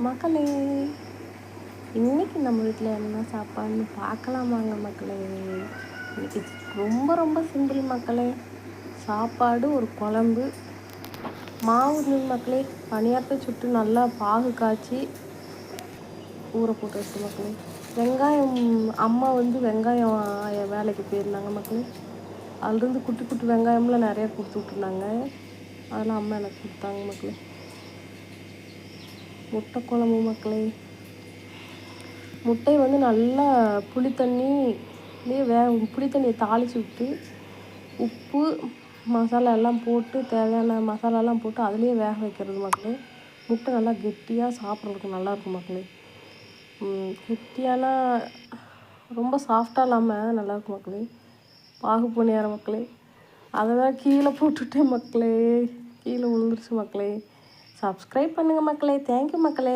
மக்களே, இன்னைக்கு நம்ம வீட்டில் என்ன சாப்பாடுன்னு பார்க்கலாமாங்க மக்களே. இன்னைக்கு ரொம்ப ரொம்ப சிம்பிள் மக்களே. சாப்பாடு, ஒரு குழம்பு, மாவு இருந்தது மக்களே. பணியாரத்தை சுட்டு நல்லா பாகு காய்ச்சி ஊற போட்டு வச்சு மக்களே. வெங்காயம், அம்மா வெங்காயம் வேலைக்கு போயிருந்தாங்க மக்களே. அதுலேருந்து குட்டி குட்டி வெங்காயம்லாம் நிறையா கொடுத்து விட்டுருந்தாங்க. அதெல்லாம் அம்மா எனக்கு கொடுத்தாங்க மக்களே. முட்டை குழம்பு மக்களே. முட்டையை நல்லா புளித்தண்ணியை தாளித்து விட்டு உப்பு மசாலா எல்லாம் போட்டு தேவையான மசாலாலாம் போட்டு அதுலேயே வேக வைக்கிறது மக்களே. முட்டை நல்லா கெட்டியாக சாப்பிட்றதுக்கு நல்லாயிருக்கும் மக்களே. கெட்டியானா ரொம்ப சாஃப்டாக இல்லாமல் நல்லாயிருக்கும் மக்களே. பாகு பணியாரம் மக்களே. அதை தான் கீழே போட்டுவிட்டேன் மக்களே. கீழே விழுந்துருச்சு மக்களே. சப்ஸ்கிரைப் பண்ணுங்கள் மக்களே. தேங்க்யூ மக்களே.